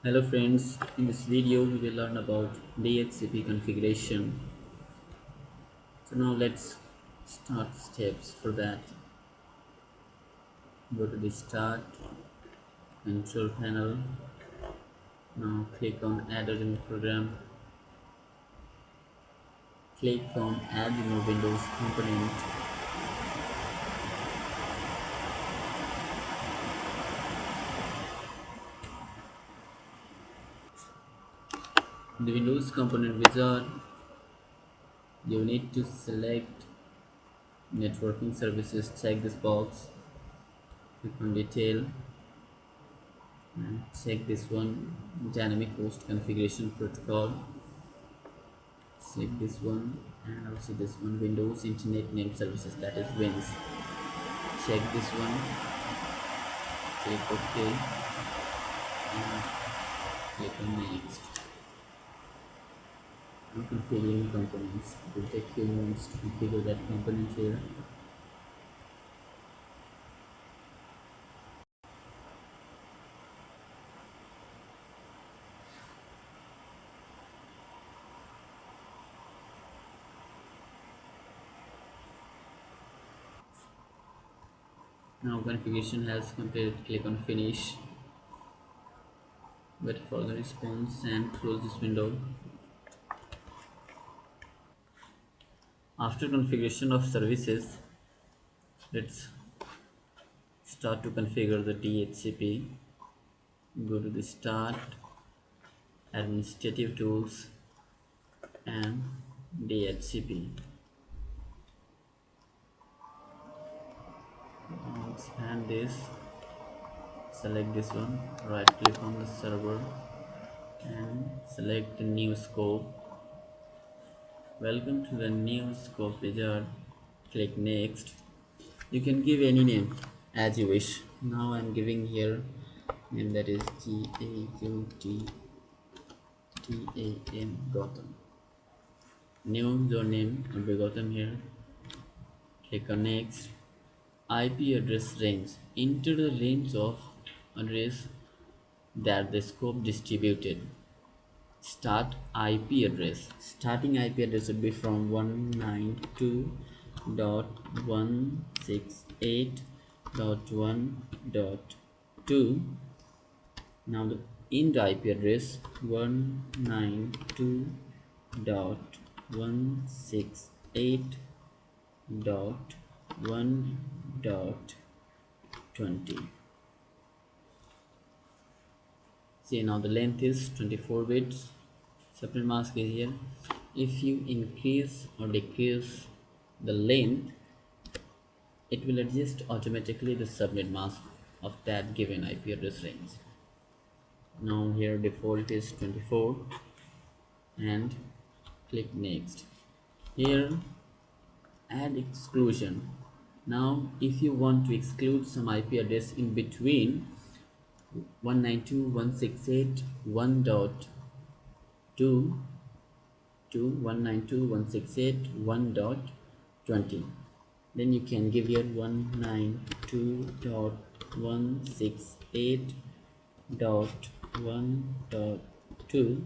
Hello friends, in this video we will learn about DHCP configuration. So now let's start steps for that. Go to the start control panel. Now click on add a new program. Click on add new Windows component. In the Windows component wizard, you need to select networking services, check this box, click on detail and check this one, dynamic host configuration protocol. Check this one and also this one, Windows Internet Name Services, that is WINS. Check this one, click OK and click on next. I'm configuring components. It will take few moments to configure that component here. Now configuration has completed. Click on finish, wait for the response and close this window. After configuration of services, let's start to configure the DHCP. Go to the start, administrative tools and DHCP. Now expand this, select this one, right click on the server and select the new scope. Welcome to the new scope wizard. Click next. You can give any name as you wish. Now I'm giving here name, that is GAUTTAM Gotham. New your name will be Gotham here. Click on next. IP address range. Enter the range of address that the scope distributed. Start IP address. Starting IP address would be from 192.168.1.2. Now the end IP address 192.168.1.20. See, now the length is 24 bits. Subnet mask is here. If you increase or decrease the length, it will adjust automatically the subnet mask of that given IP address range. Now here default is 24 and click next. Here add exclusion. Now if you want to exclude some IP address in between 192.168.1.2 to 192.168.1.20, then you can give here 192.168.1.2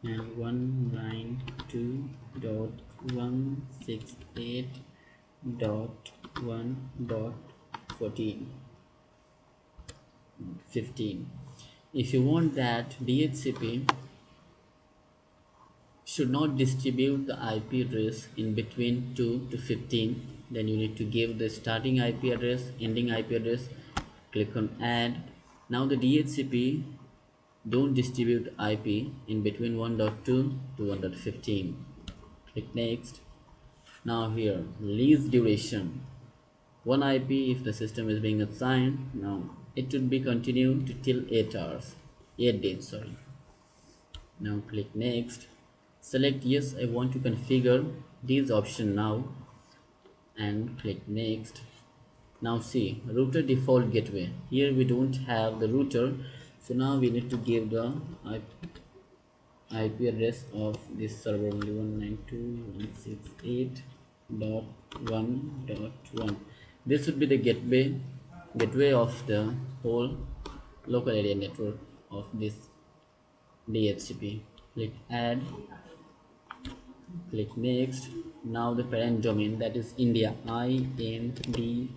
and 192.168.1.14. 15. If you want that DHCP should not distribute the IP address in between 2 to 15, then you need to give the starting IP address, ending IP address. Click on add. Now the DHCP don't distribute IP in between 1.2 to 1.15. Click next. Now here lease duration, one IP if the system is being assigned. Now it should be continued till 8 days. Now click next. Select yes, I want to configure this option now and click next. Now see, router default gateway. Here we don't have the router, so now we need to give the IP address of this server only 192.168.1.1. This would be the gateway of the whole local area network of this DHCP. Click add, click next. Now the parent domain, that is India, india.com,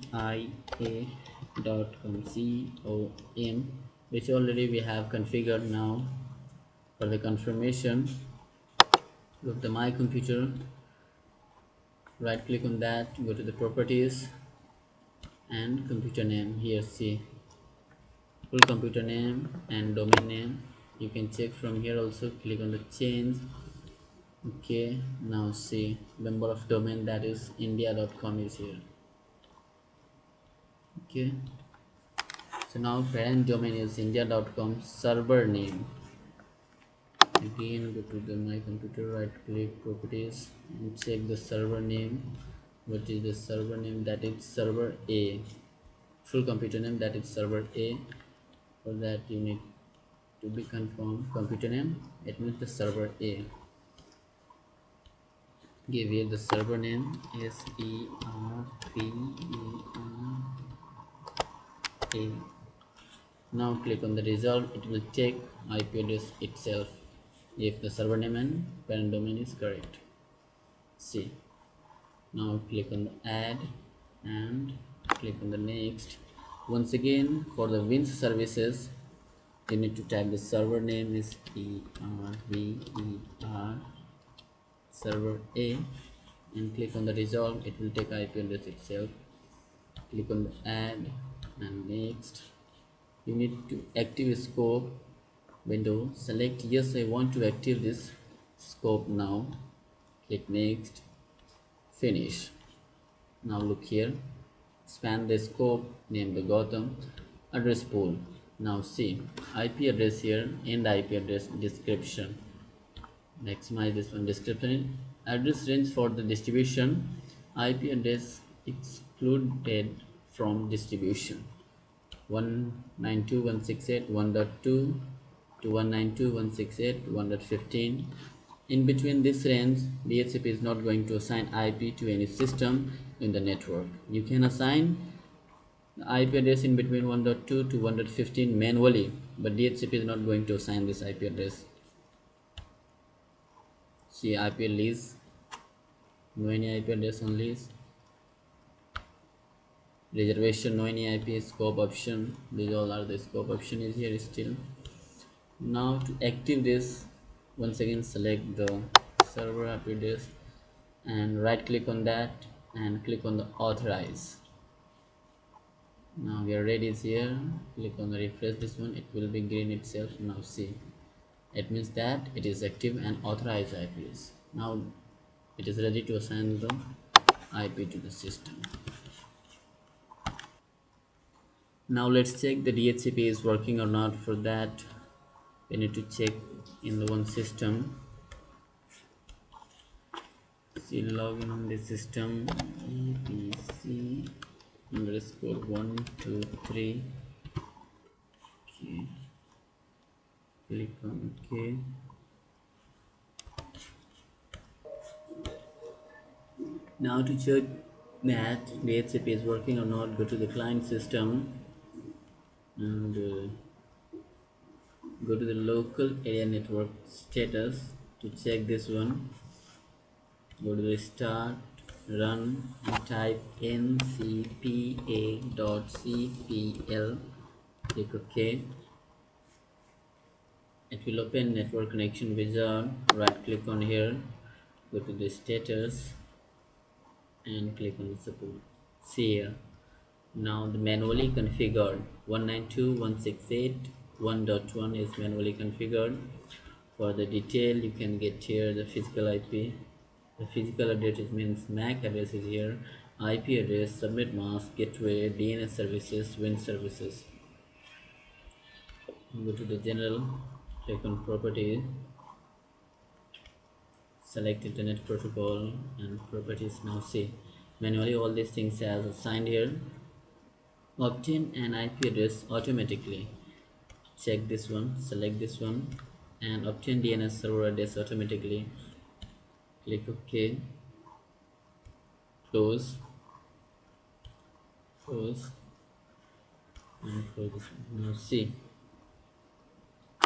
which already we have configured. Now for the confirmation, go to the my computer, right click on that, go to the properties and computer name. Here see full computer name and domain name. You can check from here also. Click on the change. Okay, now see number of domain, that is india.com is here. Okay, so now parent domain is india.com. Server name, again go to the my computer, right click properties and check the server name. What is the server name? That is server A. Full computer name, that is server A. For that you need to be confirmed computer name, it means the server A. Give here the server name server. Now click on the result. It will check IP address itself if the server name and parent domain is correct. See, now click on the add and click on the next. Once again, for the Wins services, you need to type the server name is server server A and click on the resolve. It will take IP address itself. Click on the add and next. You need to active scope window. Select yes, I want to active this scope now. Click next, finish. Now look here, expand the scope, name the Gotham address pool. Now see IP address here and IP address description. Maximize this one. Description, address range for the distribution, IP address excluded from distribution 192.168.1.2 to 192.168.1.15. In between this range, DHCP is not going to assign IP to any system in the network. You can assign the IP address in between 1.2 to 1.15 manually, but DHCP is not going to assign this IP address. See IP lease, no any IP address on lease. Reservation, no any IP. Scope option, these all are the scope option is here still. Now to active this, once again select the server IP address and right click on that and click on the authorize. Now we are ready is here. Click on the refresh this one, it will be green itself. Now see, it means that it is active and authorized IPs. Now it is ready to assign the IP to the system. Now let's check the DHCP is working or not. For that we need to check in the one system. See, login on the system EPC_123. Okay, click on OK. Now to check that DHCP is working or not, go to the client system and go to the local area network status. To check this one, go to the start, run and type ncpa.cpl. click OK. It will open network connection wizard. Right click on here, go to the status and click on the support. See here, now the manually configured 192.168.1.1 is manually configured. For the detail you can get here the physical IP. The physical address means MAC address is here, IP address, subnet mask, gateway, DNS services, Win services. Go to the general, click on property, select internet protocol and properties. Now see, manually all these things as assigned here. Obtain an IP address automatically. Check this one, select this one and obtain DNS server address automatically. Click OK, close and close this one. Now see,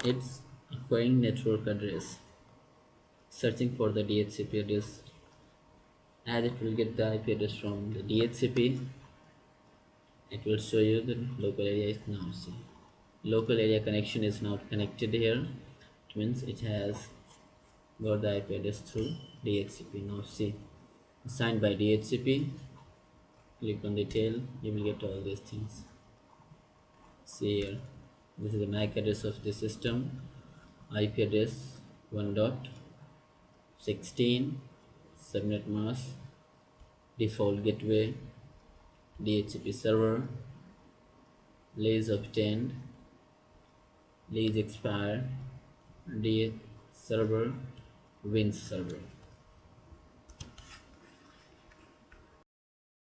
it's acquiring network address, searching for the DHCP address. As it will get the IP address from the DHCP, it will show you the local area is now see. Local area connection is now connected here. It means it has got the IP address through DHCP. Now see, assigned by DHCP. Click on detail, you will get all these things. See here, this is the MAC address of the system. IP address 1.16, subnet mask, default gateway, DHCP server, lease obtained, lease expire, DH server, wins server.